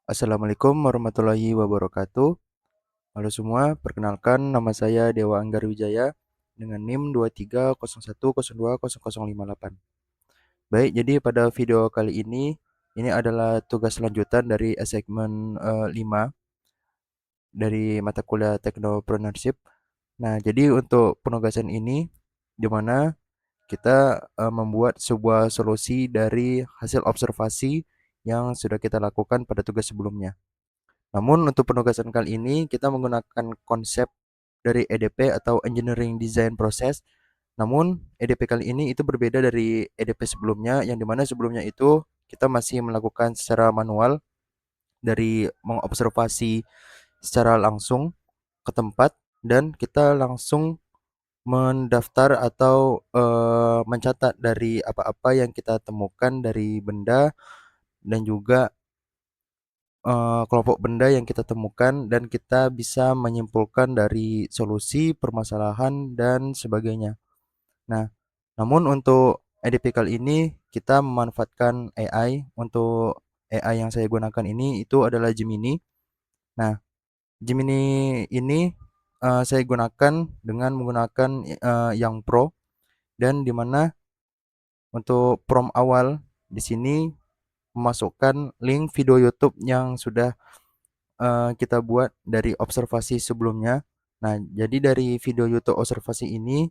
Assalamualaikum warahmatullahi wabarakatuh. Halo semua, perkenalkan nama saya Dewa Anggar Wijaya dengan NIM 2301020058. Baik, jadi pada video kali ini adalah tugas lanjutan dari assignment 5 dari mata kuliah Technopreneurship. Nah, jadi untuk penugasan ini di mana kita membuat sebuah solusi dari hasil observasi yang sudah kita lakukan pada tugas sebelumnya. Namun untuk penugasan kali ini kita menggunakan konsep dari EDP atau Engineering Design Process. Namun EDP kali ini itu berbeda dari EDP sebelumnya yang dimana sebelumnya itu kita masih melakukan secara manual dari mengobservasi secara langsung ke tempat dan kita langsung mendaftar atau mencatat dari apa-apa yang kita temukan dari benda dan juga kelompok benda yang kita temukan dan kita bisa menyimpulkan dari solusi, permasalahan, dan sebagainya. Nah, namun untuk EDP kali ini kita memanfaatkan AI. Untuk AI yang saya gunakan ini itu adalah Gemini. Nah, Gemini ini saya gunakan dengan menggunakan yang Pro dan di mana untuk prompt awal di sini memasukkan link video YouTube yang sudah kita buat dari observasi sebelumnya. Nah, jadi dari video YouTube observasi ini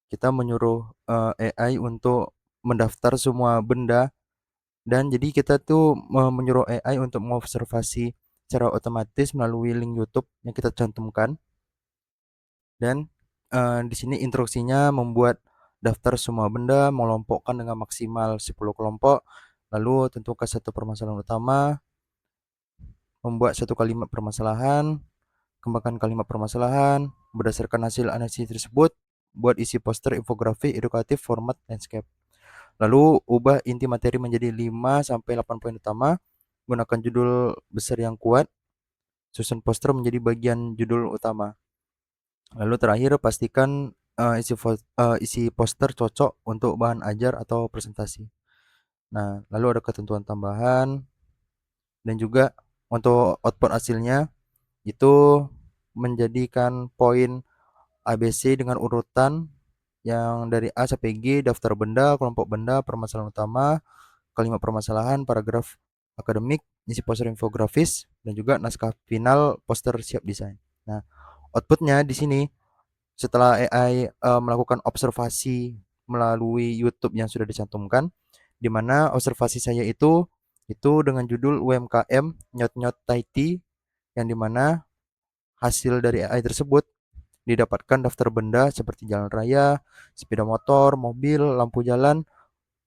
kita menyuruh AI untuk mendaftar semua benda dan jadi kita tuh menyuruh AI untuk mengobservasi secara otomatis melalui link YouTube yang kita cantumkan dan di sini instruksinya membuat daftar semua benda, mengelompokkan dengan maksimal 10 kelompok, lalu tentukan satu permasalahan utama, membuat satu kalimat permasalahan, kembangkan kalimat permasalahan, berdasarkan hasil analisis tersebut, buat isi poster, infografik, edukatif, format, landscape. Lalu ubah inti materi menjadi 5 sampai 8 poin utama, gunakan judul besar yang kuat, susun poster menjadi bagian judul utama. Lalu terakhir pastikan isi poster cocok untuk bahan ajar atau presentasi. Nah, lalu ada ketentuan tambahan dan juga untuk output hasilnya itu menjadikan poin ABC dengan urutan yang dari A sampai G, daftar benda, kelompok benda, permasalahan utama, kalimat permasalahan, paragraf akademik, isi poster infografis, dan juga naskah final poster siap desain. Nah, outputnya di sini setelah AI melakukan observasi melalui YouTube yang sudah dicantumkan, di mana observasi saya itu dengan judul UMKM Nyot Nyot Taiti yang dimana hasil dari AI tersebut didapatkan daftar benda seperti jalan raya, sepeda motor, mobil, lampu jalan,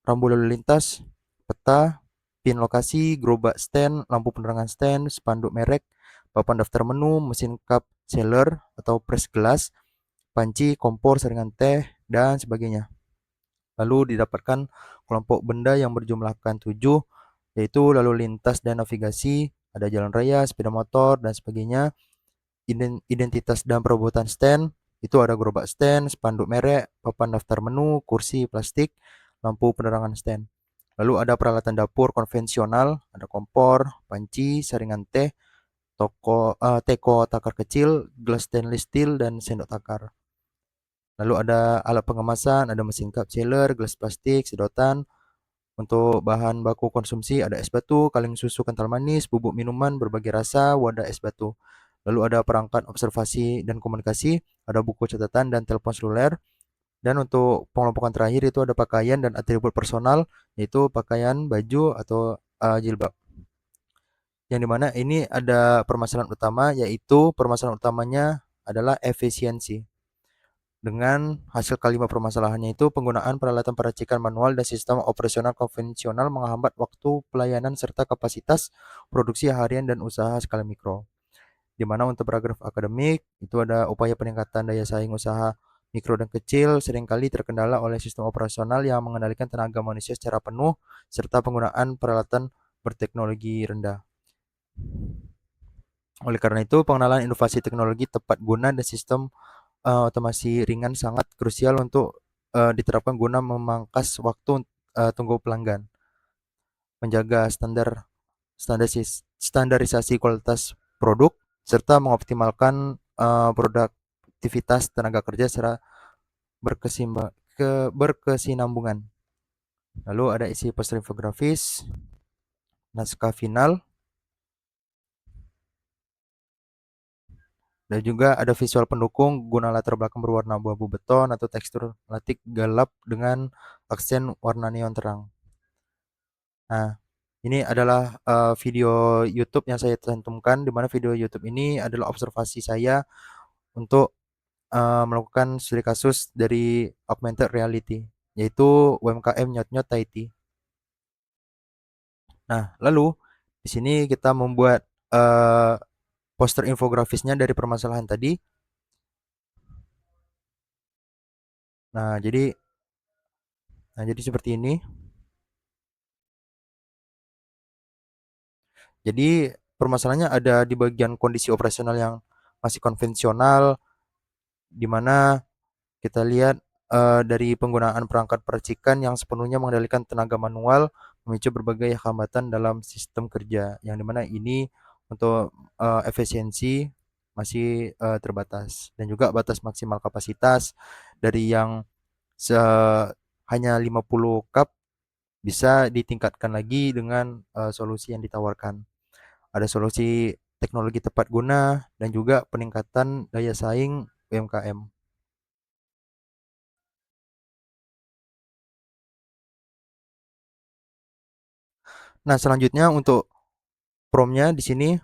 rambu lalu lintas, peta, pin lokasi, gerobak stand, lampu penerangan stand, spanduk merek, papan daftar menu, mesin cup seller atau press glass, panci, kompor, saringan teh, dan sebagainya. Lalu didapatkan kelompok benda yang berjumlahkan 7, yaitu lalu lintas dan navigasi, ada jalan raya, sepeda motor, dan sebagainya. Identitas dan perabotan stand, itu ada gerobak stand, spanduk merek, papan daftar menu, kursi plastik, lampu penerangan stand. Lalu ada peralatan dapur konvensional, ada kompor, panci, saringan teh, teko takar kecil, gelas stainless steel, dan sendok takar. Lalu ada alat pengemasan, ada mesin cup chiller, gelas plastik, sedotan. Untuk bahan baku konsumsi ada es batu, kaleng susu kental manis, bubuk minuman berbagai rasa, wadah es batu. Lalu ada perangkat observasi dan komunikasi, ada buku catatan dan telepon seluler. Dan untuk pengelompokan terakhir itu ada pakaian dan atribut personal, yaitu pakaian, baju, atau jilbab. Yang dimana ini ada permasalahan utama, yaitu permasalahan utamanya adalah efisiensi. Dengan hasil kalimat permasalahannya itu penggunaan peralatan peracikan manual dan sistem operasional konvensional menghambat waktu pelayanan serta kapasitas produksi harian dan usaha skala mikro. Di mana untuk paragraf akademik itu ada upaya peningkatan daya saing usaha mikro dan kecil seringkali terkendala oleh sistem operasional yang mengendalikan tenaga manusia secara penuh serta penggunaan peralatan berteknologi rendah. Oleh karena itu, pengenalan inovasi teknologi tepat guna dan sistem otomasi ringan sangat krusial untuk diterapkan guna memangkas waktu tunggu pelanggan, menjaga standar standarisasi kualitas produk, serta mengoptimalkan produktivitas tenaga kerja secara berkesinambungan. Lalu ada isi poster infografis, naskah final, dan juga ada visual pendukung guna latar belakang berwarna abu-abu beton atau tekstur latik gelap dengan aksen warna neon terang. Nah, ini adalah video YouTube yang saya cantumkan, di mana video YouTube ini adalah observasi saya untuk melakukan studi kasus dari augmented reality, yaitu UMKM Nyot-Nyot Tahiti. Nah, lalu di sini kita membuat eh, poster infografisnya dari permasalahan tadi. Nah, jadi seperti ini. Jadi permasalahannya ada di bagian kondisi operasional yang masih konvensional, di mana kita lihat dari penggunaan perangkat percikan yang sepenuhnya mengendalikan tenaga manual memicu berbagai hambatan dalam sistem kerja, yang dimana ini untuk efisiensi masih terbatas, dan juga batas maksimal kapasitas dari yang se hanya 50 cup bisa ditingkatkan lagi dengan solusi yang ditawarkan. Ada solusi teknologi tepat guna dan juga peningkatan daya saing UMKM. Nah, selanjutnya untuk promnya di sini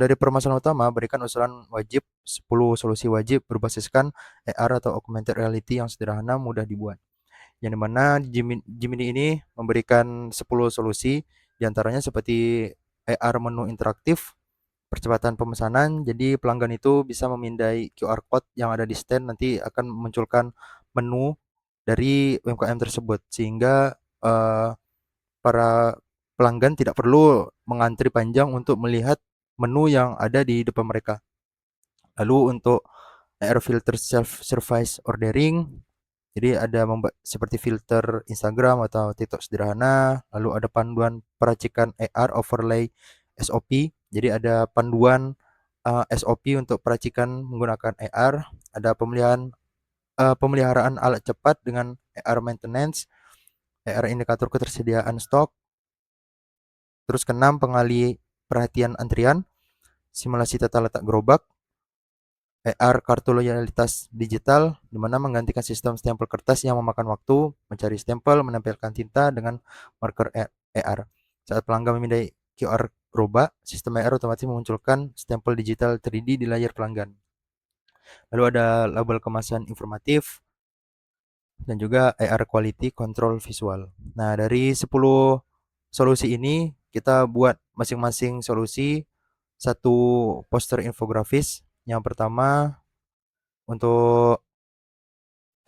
dari permasalahan utama berikan usulan wajib 10 solusi wajib berbasiskan AR atau augmented reality yang sederhana mudah dibuat. Yang dimana Gemini ini memberikan 10 solusi, diantaranya seperti AR menu interaktif, percepatan pemesanan. Jadi pelanggan itu bisa memindai QR code yang ada di stand, nanti akan memunculkan menu dari UMKM tersebut, sehingga para pelanggan tidak perlu mengantri panjang untuk melihat menu yang ada di depan mereka. Lalu untuk AR filter self service ordering, jadi ada seperti filter Instagram atau TikTok sederhana, lalu ada panduan peracikan AR overlay SOP. Jadi ada panduan SOP untuk peracikan menggunakan AR, ada pemeliharaan alat cepat dengan AR maintenance, AR indikator ketersediaan stok, terus keenam pengalih perhatian antrian, simulasi tata letak gerobak, AR kartu loyalitas digital, di mana menggantikan sistem stempel kertas yang memakan waktu, mencari stempel, menempelkan tinta dengan marker AR. Saat pelanggan memindai QR gerobak, sistem AR otomatis memunculkan stempel digital 3D di layar pelanggan. Lalu ada label kemasan informatif dan juga AR quality control visual. Nah, dari 10 solusi ini kita buat masing-masing solusi satu poster infografis. Yang pertama untuk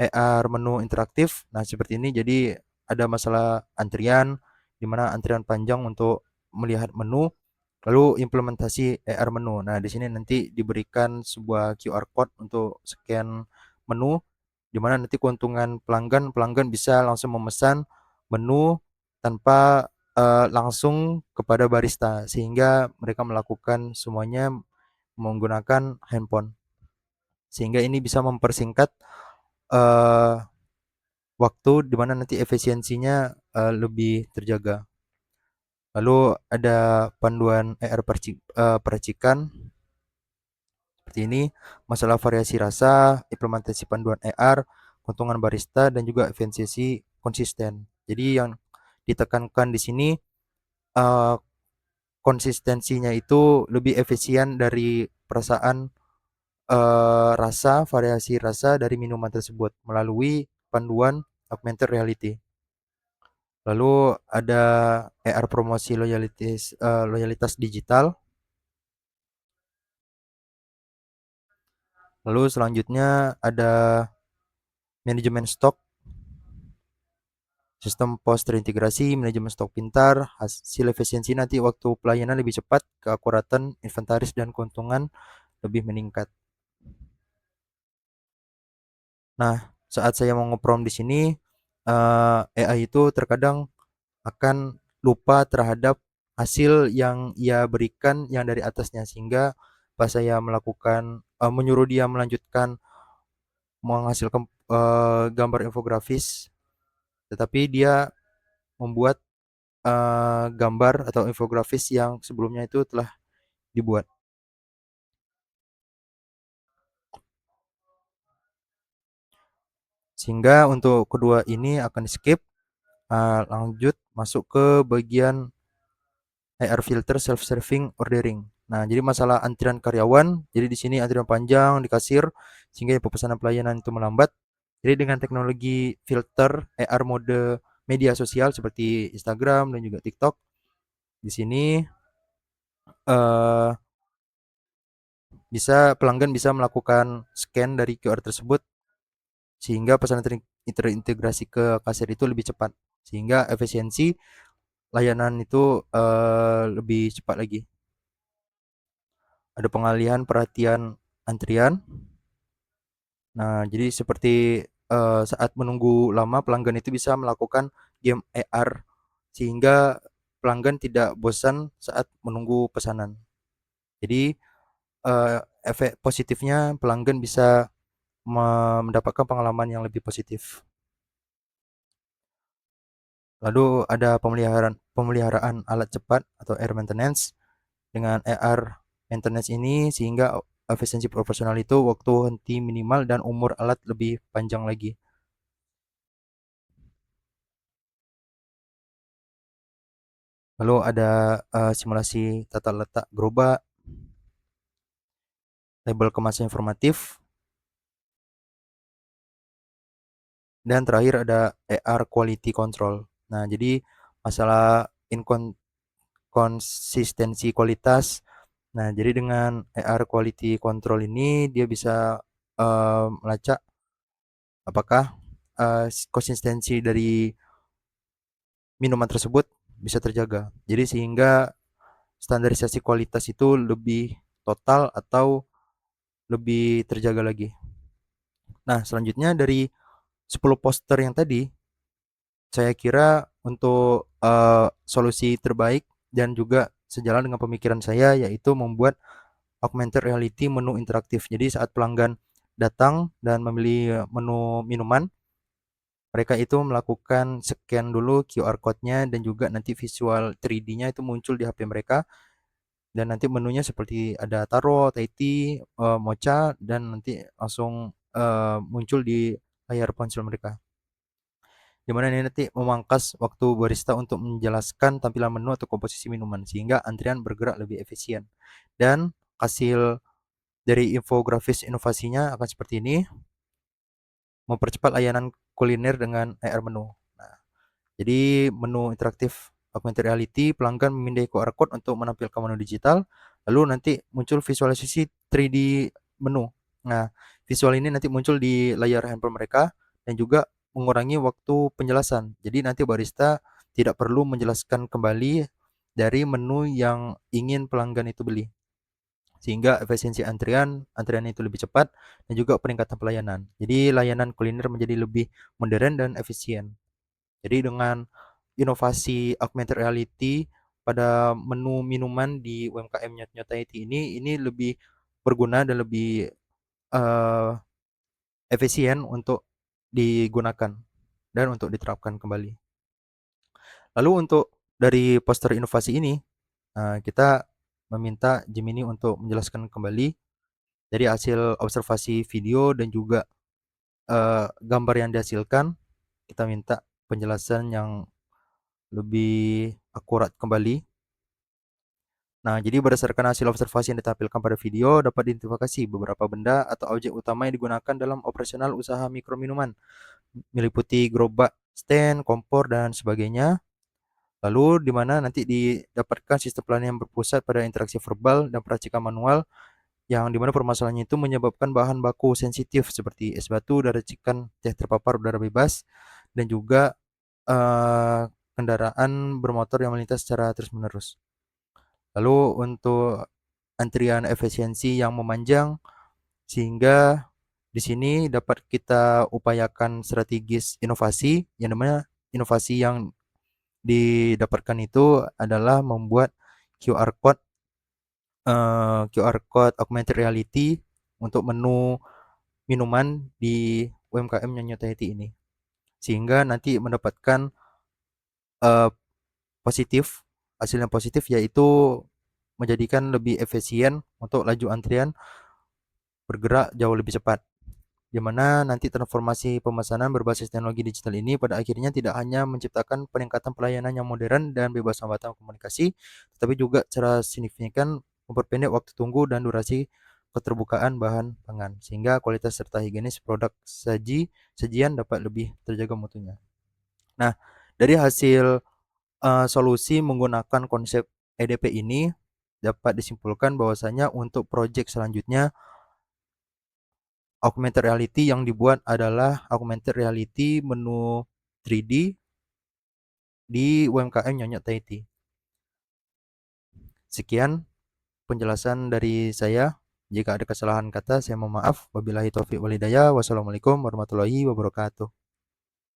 AR menu interaktif. Nah, seperti ini. Jadi ada masalah antrian, di mana antrian panjang untuk melihat menu, lalu implementasi AR menu. Nah, di sini nanti diberikan sebuah QR code untuk scan menu, di mana nanti keuntungan pelanggan bisa langsung memesan menu tanpa langsung kepada barista, sehingga mereka melakukan semuanya menggunakan handphone, sehingga ini bisa mempersingkat eh, waktu di mana nanti efisiensinya lebih terjaga. Lalu ada panduan peracikan seperti ini, masalah variasi rasa, implementasi panduan AR, keuntungan barista, dan juga efisiensi konsisten. Jadi yang ditekankan di sini eh, konsistensinya itu lebih efisien dari perasaan variasi rasa dari minuman tersebut melalui panduan augmented reality. Lalu ada AR promosi loyalitas digital. Lalu selanjutnya ada manajemen stok, sistem pos terintegrasi, manajemen stok pintar, hasil efisiensi nanti waktu pelayanan lebih cepat, keakuratan inventaris dan keuntungan lebih meningkat. Nah, saat saya mau ngeprom di sini, AI itu terkadang akan lupa terhadap hasil yang ia berikan yang dari atasnya, sehingga pas saya melakukan menyuruh dia melanjutkan menghasilkan gambar infografis, tetapi dia membuat gambar atau infografis yang sebelumnya itu telah dibuat. Sehingga untuk kedua ini akan di-skip, lanjut masuk ke bagian AR filter self serving ordering. Nah, jadi masalah antrian karyawan, jadi di sini antrian panjang di kasir sehingga pemesanan pelayanan itu melambat. Jadi dengan teknologi filter AR mode media sosial seperti Instagram dan juga TikTok, di sini eh, pelanggan bisa melakukan scan dari QR tersebut sehingga pesanan terintegrasi ke kasir itu lebih cepat, sehingga efisiensi layanan itu lebih cepat lagi. Ada pengalihan perhatian antrian. Nah, jadi seperti saat menunggu lama, pelanggan itu bisa melakukan game AR sehingga pelanggan tidak bosan saat menunggu pesanan. Jadi efek positifnya pelanggan bisa mendapatkan pengalaman yang lebih positif. Lalu ada pemeliharaan alat cepat atau air maintenance. Dengan AR maintenance ini sehingga efisiensi profesional itu waktu henti minimal dan umur alat lebih panjang lagi. Lalu ada simulasi tata letak gerobak, label kemasan informatif, dan terakhir ada AR quality control. Nah, jadi masalah konsistensi kualitas. Nah, jadi dengan AR quality control ini dia bisa melacak apakah konsistensi dari minuman tersebut bisa terjaga. Jadi sehingga standarisasi kualitas itu lebih total atau lebih terjaga lagi. Nah, selanjutnya dari 10 poster yang tadi, saya kira untuk solusi terbaik dan juga sejalan dengan pemikiran saya yaitu membuat augmented reality menu interaktif. Jadi saat pelanggan datang dan memilih menu minuman, mereka itu melakukan scan dulu QR code-nya dan juga nanti visual 3D-nya itu muncul di HP mereka, dan nanti menunya seperti ada taro, Thai tea, mocha, dan nanti langsung muncul di layar ponsel mereka. Di mana ini nanti memangkas waktu barista untuk menjelaskan tampilan menu atau komposisi minuman sehingga antrian bergerak lebih efisien. Dan hasil dari infografis inovasinya akan seperti ini, mempercepat layanan kuliner dengan AR menu. Nah, jadi menu interaktif augmented reality, pelanggan memindai QR code untuk menampilkan menu digital, lalu nanti muncul visualisasi 3D menu. Nah, visual ini nanti muncul di layar handphone mereka dan juga mengurangi waktu penjelasan. Jadi nanti barista tidak perlu menjelaskan kembali dari menu yang ingin pelanggan itu beli. Sehingga efisiensi antrian itu lebih cepat dan juga peningkatan pelayanan. Jadi layanan kuliner menjadi lebih modern dan efisien. Jadi dengan inovasi augmented reality pada menu minuman di UMKM Nyota ini lebih berguna dan lebih eh, efisien untuk digunakan dan untuk diterapkan kembali. Lalu untuk dari poster inovasi ini, kita meminta Gemini untuk menjelaskan kembali dari hasil observasi video dan juga gambar yang dihasilkan. Kita minta penjelasan yang lebih akurat kembali. Nah, jadi berdasarkan hasil observasi yang ditampilkan pada video, dapat diidentifikasi beberapa benda atau objek utama yang digunakan dalam operasional usaha mikro minuman, meliputi gerobak, stand, kompor, dan sebagainya. Lalu, di mana nanti didapatkan sistem pelayanan yang berpusat pada interaksi verbal dan peracikan manual, yang dimana permasalahannya itu menyebabkan bahan baku sensitif seperti es batu dan racikan teh terpapar udara bebas, dan juga kendaraan bermotor yang melintas secara terus-menerus. Lalu untuk antrian efisiensi yang memanjang, sehingga di sini dapat kita upayakan strategis inovasi yang namanya inovasi yang didapatkan itu adalah membuat QR code QR code augmented reality untuk menu minuman di UMKM Nyonya Tehiti ini. Sehingga nanti mendapatkan eh, positif, hasil yang positif yaitu menjadikan lebih efisien untuk laju antrian bergerak jauh lebih cepat. Di mana nanti transformasi pemesanan berbasis teknologi digital ini pada akhirnya tidak hanya menciptakan peningkatan pelayanan yang modern dan bebas hambatan komunikasi, tetapi juga secara signifikan memperpendek waktu tunggu dan durasi keterbukaan bahan pangan, sehingga kualitas serta higienis produk sajian dapat lebih terjaga mutunya. Nah, dari hasil solusi menggunakan konsep EDP ini dapat disimpulkan bahwasanya untuk proyek selanjutnya augmented reality yang dibuat adalah augmented reality menu 3D di UMKM Nyonya Tahiti. Sekian penjelasan dari saya. Jika ada kesalahan kata, saya mohon maaf. Wabillahi taufiq walhidayah. Wassalamualaikum warahmatullahi wabarakatuh.